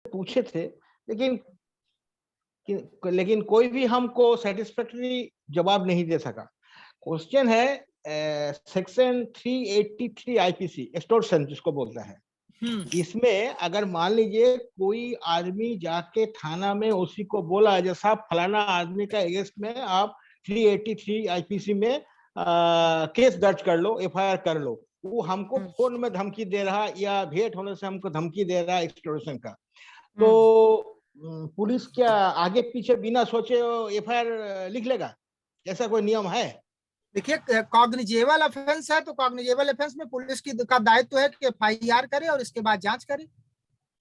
पूछे थे, लेकिन लेकिन कोई भी हमको सेटिस्फैक्टरी जवाब नहीं दे सका। क्वेश्चन है सेक्शन 383 आईपीसी एक्सटॉर्शन जिसको बोलता है। इसमें अगर मान लीजिए कोई आदमी जाके थाना में उसी को बोला जैसा फलाना आदमी का अगेंस्ट में आप 383 आईपीसी में केस दर्ज कर लो, एफआईआर कर लो, वो हमको फोन में धमकी दे रहा या भेंट होने से हमको धमकी दे रहा है एक्सटॉर्शन का, तो पुलिस क्या आगे पीछे बिना सोचे एफआईआर लिख लेगा? ऐसा कोई नियम है? देखिए, कॉग्निजेबल ऑफेंस है तो कॉग्निजेबल ऑफेंस में पुलिस की का दायित्व है कि एफआईआर करे और इसके बाद जांच करे।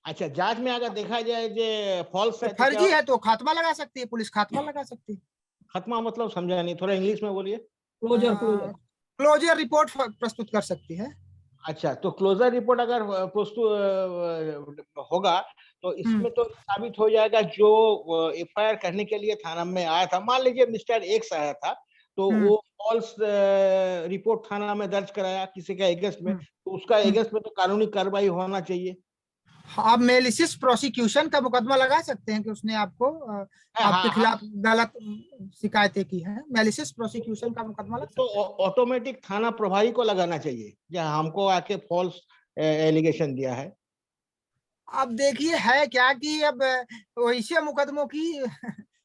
अच्छा, जांच में अगर देखा जाए जो फॉल्स है तो फर्जी क्या है तो खात्मा लगा सकती है, पुलिस खात्मा लगा सकती है। खत्मा मतलब समझा नहीं, थोड़ा इंग्लिश में बोलिए। क्लोजर रिपोर्ट प्रस्तुत कर सकती है। अच्छा, तो क्लोजर रिपोर्ट अगर प्रस्तुत होगा तो इसमें तो साबित हो जाएगा जो एफआईआर करने के लिए थाना में आया था, मान लीजिए मिस्टर एक्स आया था, तो वो फॉल्स रिपोर्ट थाना में दर्ज कराया किसी का अगेंस्ट में, तो उसका अगेंस्ट में तो कानूनी कार्रवाई होना चाहिए। आप मेलिसियस प्रोसिक्यूशन का मुकदमा लगा सकते हैं कि उसने आपको आपके खिलाफ गलत शिकायतें की हैं। मेलिसियस प्रोसिक्यूशन का मुकदमा लग सकता है। तो ऑटोमेटिक थाना प्रभारी को लगाना चाहिए जहाँ हमको आके फॉल्स एलिगेशन दिया है। अब देखिए है क्या कि अब वैसे मुकदमों की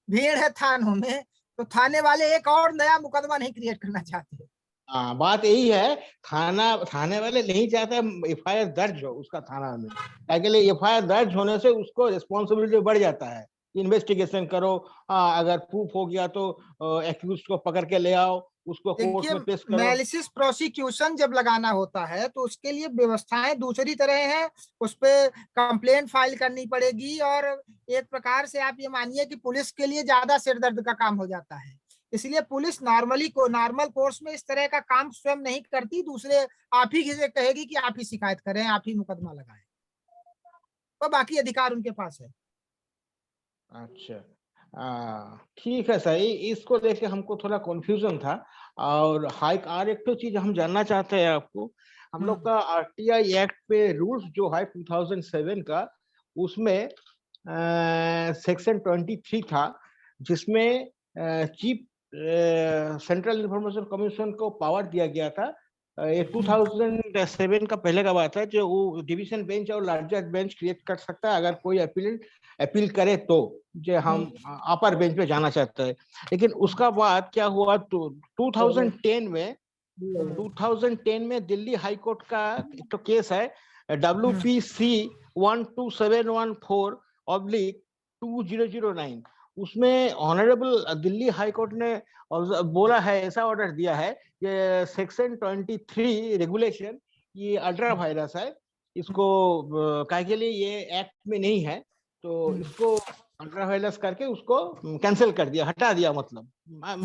भीड़ है थानों में, तो थाने वाले एक और नया मुकदमा नहीं क्रिएट करना चाहते। हाँ, बात यही है, थाने वाले नहीं चाहते एफआईआर दर्ज हो उसका थाना में, ताकि लिए एफआईआर दर्ज होने से उसको रिस्पॉन्सिबिलिटी बढ़ जाता है, इन्वेस्टिगेशन करो, अगर प्रूफ हो गया तो एक्यूज को पकड़ के ले आओ, उसको कोर्ट देखिए, में पेश करो। मेलिसियस प्रोसिक्यूशन जब लगाना होता है तो उसके लिए व्यवस्थाएं दूसरी तरह हैं। उस पर कंप्लेंट फाइल करनी पड़ेगी और एक प्रकार से आप ये मानिए कि पुलिस के लिए ज्यादा सिरदर्द का काम हो जाता है। इसलिए पुलिस नॉर्मल कोर्स में इस तरह का काम स्वयं नहीं करती, दूसरे आप ही से कहेगी कि आप ही शिकायत करें, आप ही मुकदमा लगाएं, तो बाकी अधिकार उनके पास है। अच्छा, ठीक है, सही। इसको लेके हमको थोड़ा कंफ्यूजन था। और एक तो चीज हम जानना चाहते हैं आपको, हम लोग का आरटीआई एक्ट पे रूल्स जो है 2007 का, उसमें सेक्शन 23 था, जिसमें चीफ सेंट्रल इंफॉर्मेशन कमीशन को पावर दिया गया था। ये 2007 का पहले का बात है, जो वो डिवीजन बेंच और लार्जर बेंच क्रिएट कर सकता है अगर कोई अपील करे तो, जो हम अपर बेंच पे जाना चाहते हैं। लेकिन उसका बाद क्या हुआ, तो 2010 में दिल्ली हाई कोर्ट का एक तो केस है WPC 12714/2009, उसमें ऑनरेबल दिल्ली हाई कोर्ट ने बोला है, ऐसा ऑर्डर दिया है कि सेक्शन 23 रेगुलेशन, ये अल्ट्रा वायरस है, इसको काय के लिए ये एक्ट में नहीं है, तो इसको अल्ट्रा वायरस करके उसको कैंसिल कर दिया, हटा दिया। मतलब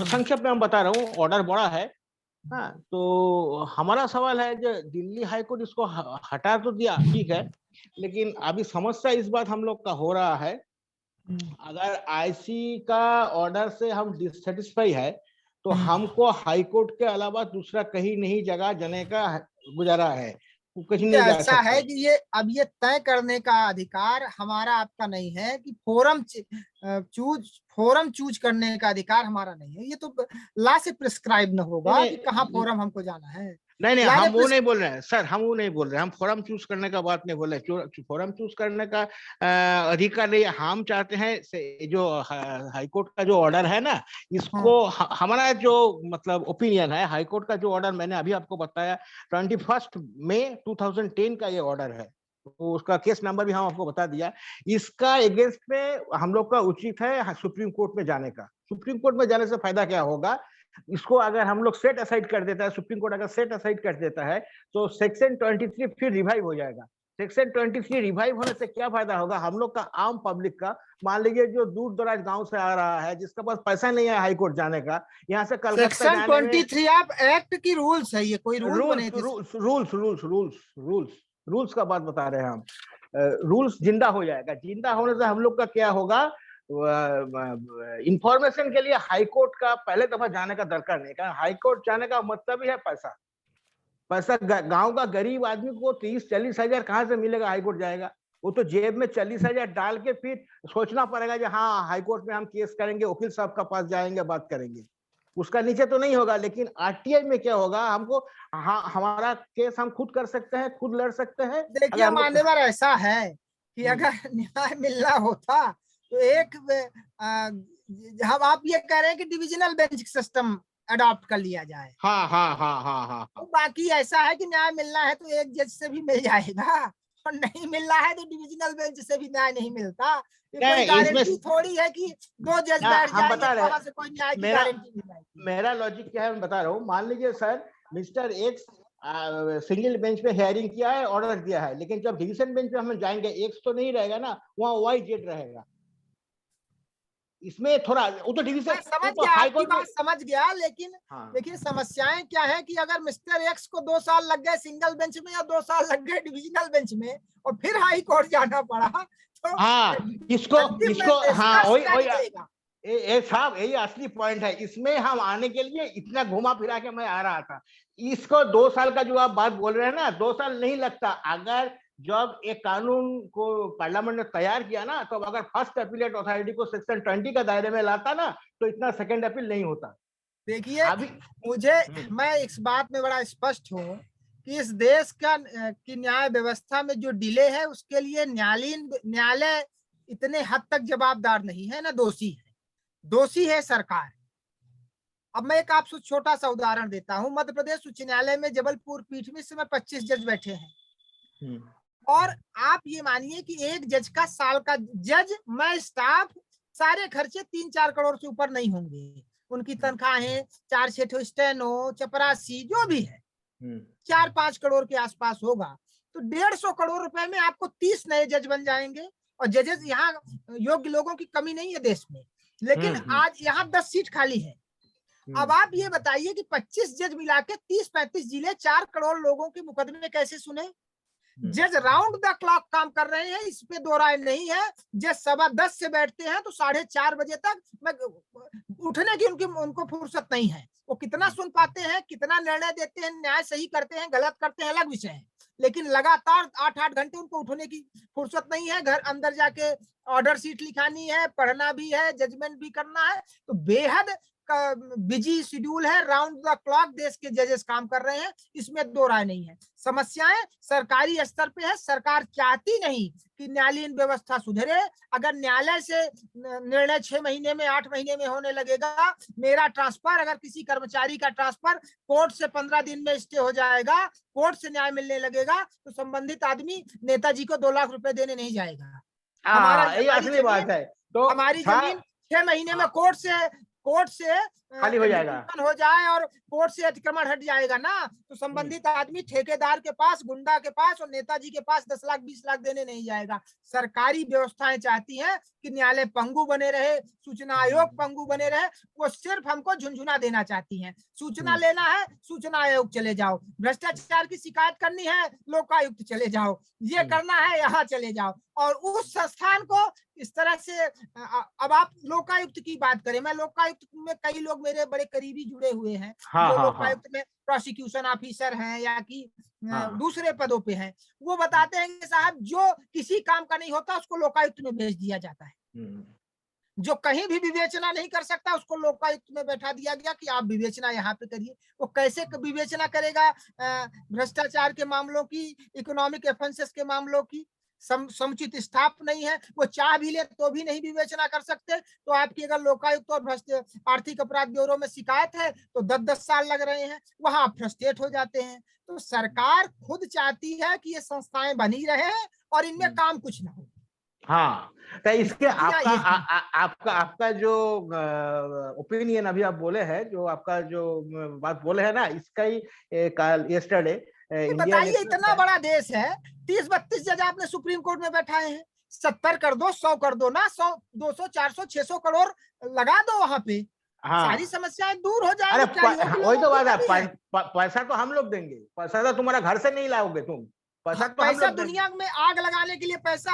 संक्षेप में हम बता रहा हूँ, ऑर्डर बड़ा है। हाँ, तो हमारा सवाल है, जो दिल्ली हाई कोर्ट इसको हटा तो दिया, ठीक है, लेकिन अभी समस्या इस बात हम लोग का हो रहा है, अगर आईसी का ऑर्डर से हम डिससेटिस्फाई है तो हमको हाई कोर्ट के अलावा दूसरा कहीं नहीं जगह जाने का गुजारा है, कुछ नहीं जा ऐसा सकते। है कि ये तय करने का अधिकार हमारा आपका नहीं है कि फोरम चूज करने का अधिकार हमारा नहीं है। ये तो लॉ से प्रिस्क्राइब न होगा कि कहाँ फोरम हमको जाना है। नहीं, लॉ हम ने वो नहीं बोल रहे हैं सर, हम वो नहीं बोल रहे हैं, हम फोरम चूज करने का बात नहीं बोल रहे। फोरम चूज करने का अधिकार नहीं, हम चाहते हैं जो हाई कोर्ट का जो ऑर्डर है ना, इसको हमारा जो मतलब ओपिनियन है, हाई कोर्ट का जो ऑर्डर मैंने अभी आपको बताया 21 मई 2010 का ये ऑर्डर है, तो उसका केस नंबर भी हम आपको बता दिया। इसका अगेंस्ट में हम लोग का उचित है सुप्रीम कोर्ट में जाने का। सुप्रीम कोर्ट में जाने से फायदा क्या होगा, इसको अगर हम लोग सेट असाइड कर देता है, सुप्रीम कोर्ट अगर सेट असाइड कर देता है, तो सेक्शन 23 फिर रिवाइव हो जाएगा। सेक्शन 23 रिवाइव होने से क्या फायदा होगा हम लोग का, आम पब्लिक का। मान लीजिए जो दूर दराज गांव से आ रहा है, जिसके पास पैसा नहीं है हाई कोर्ट जाने का, यहाँ से कलकत्ता सेक्शन जाने में 23 आप एक्ट की रूल्स है, ये कोई रूल बने थे? रूल्स का बात बता रहे हैं हम। रूल्स जिंदा हो जाएगा, जिंदा होने से हम लोग का क्या होगा, इंफॉर्मेशन के लिए हाई कोर्ट का पहले दफा जाने का दरकार नहीं, कारण हाई कोर्ट जाने का मतलब ही है पैसा। पैसा गांव का गरीब आदमी को 30-40 हजार कहाँ से मिलेगा, हाई कोर्ट जाएगा? वो तो जेब में 40,000 डाल के फिर सोचना पड़ेगा कि हाँ हाई कोर्ट में हम केस करेंगे, वकील साहब का पास जाएंगे, बात करेंगे। उसका नीचे तो नहीं होगा, लेकिन आरटीआई में क्या होगा, हमको हाँ हमारा केस हम खुद कर सकते हैं, खुद लड़ सकते हैं। अगर देखिए हमको मान्यवर, ऐसा है कि हम्म, अगर न्याय मिलना होता तो एक हम आप ये कह रहे हैं कि डिविजनल बेंच सिस्टम अडॉप्ट कर लिया जाए। हाँ हाँ हाँ हाँ हाँ तो हाँ। बाकी ऐसा है कि न्याय मिलना है तो एक जज से भी मिल जाएगा, और नहीं मिलना है तो डिविजनल बेंच से भी न्याय नहीं मिलता। ये कोई नहीं इसमें गारंटी थोड़ी है कि दो जज बैठ हम जाएंगे बता तो रहे वहां से कोई न्याय की मेरा गारंटी मिल जाएगी। मेरा लॉजिक क्या है मैं बता रहा हूँ। मान लीजिए sir, mister x single bench पे हेयरिंग किया है, ऑर्डर दिया है, लेकिन जब डिवीजन बेंच पे हम जाएंगे एक्स तो नहीं रहेगा ना, वहाँ वाई जेड रहेगा। इसमें थोड़ा वो तो डिवीजन, मैं समझ वो तो गया, हाई आपकी कोर्ट में। बात समझ गया, लेकिन हाँ देखिए समस्याएं क्या है कि अगर मिस्टर एक्स को 2 साल लग गए सिंगल बेंच में या 2 साल लग गए डिविजनल बेंच में और फिर हाई कोर्ट जाना पड़ा, तो हाँ, इसको अंतिम में इसको हाँ निष्कर्ष वही क्या वही निकलेगा? साहब यही असली पॉइंट है। इसमें हम आने के लिए इतना घुमा फिरा के मैं आ रहा था। इसको 2 साल का जो आप बात बोल रहे हैं ना, 2 साल नहीं लगता। अगर जब एक कानून को पार्लियामेंट ने तैयार किया ना, तो अगर फर्स्ट अपीलेट अथॉरिटी को सेक्शन 20 का दायरे में लाता ना, तो इतना सेकंड अपील नहीं होता देखिए अभी। मुझे, मैं इस बात में बड़ा स्पष्ट हूँ कि इस देश का की न्याय व्यवस्था में जो डिले है उसके लिए न्यायालय इतने हद तक जवाबदार नहीं है ना, दोषी है। दोषी है सरकार। अब मैं एक आपसे छोटा सा उदाहरण देता हूँ। मध्य प्रदेश उच्च न्यायालय में जबलपुर पीठ में इस समय 25 जज बैठे हैं, और आप ये मानिए कि एक जज का साल का, जज मैं स्टाफ सारे खर्चे 3-4 करोड़ से ऊपर नहीं होंगे। उनकी तनख्वाहें 4-6 स्टेनो, चपरासी जो भी है 4-5 करोड़ के आसपास होगा। तो 150 करोड़ रुपए में आपको 30 नए जज बन जाएंगे। और जजेस यहाँ योग्य लोगों की कमी नहीं है देश में, लेकिन आज यहाँ 10 सीट खाली है। अब आप ये बताइए कि 25 जज मिला के 30-35 जिले 4 करोड़ लोगों के मुकदमे कैसे सुने? जज राउंड द क्लॉक काम कर रहे हैं, इस पे दो राय नहीं है। जज 10:15 से बैठते हैं तो 4:30 बजे तक उठने की उनको फुर्सत नहीं है। वो कितना सुन पाते हैं, कितना निर्णय देते हैं, न्याय सही करते हैं गलत करते हैं अलग विषय है, लेकिन लगातार 8-8 घंटे उनको उठने की फुर्सत नहीं है। घर अंदर जाके ऑर्डर शीट लिखानी है, पढ़ना भी है, जजमेंट भी करना है। तो बेहद बिजी शेड्यूल है, राउंड द क्लॉक देश के जजेस काम कर रहे हैं, इसमें दो राय नहीं है। समस्याएं सरकारी स्तर पे है। सरकार चाहती नहीं कि न्यायालयीन व्यवस्था सुधरे। अगर न्यायालय से निर्णय 6 महीने में 8 महीने में होने लगेगा, मेरा ट्रांसफर, अगर किसी कर्मचारी का ट्रांसफर कोर्ट से 15 दिन में स्टे हो जाएगा, कोर्ट से न्याय मिलने लगेगा, तो संबंधित आदमी नेताजी को 2 लाख रुपए देने नहीं जाएगा। हाँ ये हमारी असली बात जमीन है। तो हमारी था जमीन 6 महीने में हाँ, कोर्ट से खाली हो जाएगा। एग्जीक्यूशन हो जाए और कोर्ट से अतिक्रमण हट जाएगा ना, तो संबंधित आदमी ठेकेदार के पास, गुंडा के पास और नेताजी के पास 10 लाख 20 लाख देने नहीं जाएगा। सरकारी व्यवस्थाएं चाहती हैं कि न्यायालय पंगु बने रहे, सूचना आयोग पंगु बने रहे। वो सिर्फ हमको झुंझुना देना चाहती हैं। सूचना लेना है, सूचना आयोग चले जाओ। भ्रष्टाचार की शिकायत करनी है, लोकायुक्त चले जाओ। ये करना है, यहाँ चले जाओ। और उस संस्थान को इस तरह से अब आप लोकायुक्त की बात करें, मैं लोकायुक्त में कई लोग मेरे बड़े करीबी जुड़े हुए हैं हाँ जो हाँ हाँ लोकायुक्त में प्रोसिक्यूशन ऑफिसर हैं या कि हाँ दूसरे पदों पे हैं। वो बताते हैं कि साहब जो किसी काम का नहीं होता उसको लोकायुक्त में भेज दिया जाता है। जो कहीं भी विवेचना नहीं कर सकता उसको लोकायुक्त में बैठा दिया गया कि आप विवेचना यहाँ पे करिए। वो कैसे विवेचना करेगा भ्रष्टाचार के मामलों की, इकोनॉमिक ऑफेंसेस के मामलों की? समुचित स्टाफ नहीं है। वो चाह भी ले तो भी नहीं विवेचना कर सकते। तो आपकी अगर लोकायुक्त और भ्रष्ट आर्थिक अपराध ब्यूरो में शिकायत है तो 10-10 साल लग रहे हैं, वहां आप फ्रस्ट्रेट हो जाते हैं। तो सरकार खुद चाहती है कि ये संस्थाएं बनी रहे और इनमें काम कुछ ना हो। हाँ। तो इसके स्थितियां आपका ये हैं। आपका आपका जो ओपिनियन अभी आप बोले हैं, जो आपका जो बात बोले हैं ना, इसका ही कल यस्टरडे इंडियन बताइए, एक्सप्रेस इतना है। बड़ा देश है, 30-32 जज आपने सुप्रीम कोर्ट में बैठाए हैं। 70 कर दो, 100 कर दो ना, 100, 200, 400, 600 करोड़ लगा दो वहां पे, सारी हाँ समस्याएं दूर हो अरे जाएंगी। क्या योग्य वही लोगों तो की बात है। कमी है? पैसा तो हम लोग देंगे, पैसा तो तुम्हारा घर से नहीं लाओगे तुम, पैसा तो हम पैसा लोग देंगे। दुनिया में आग लगाने के लिए पैसा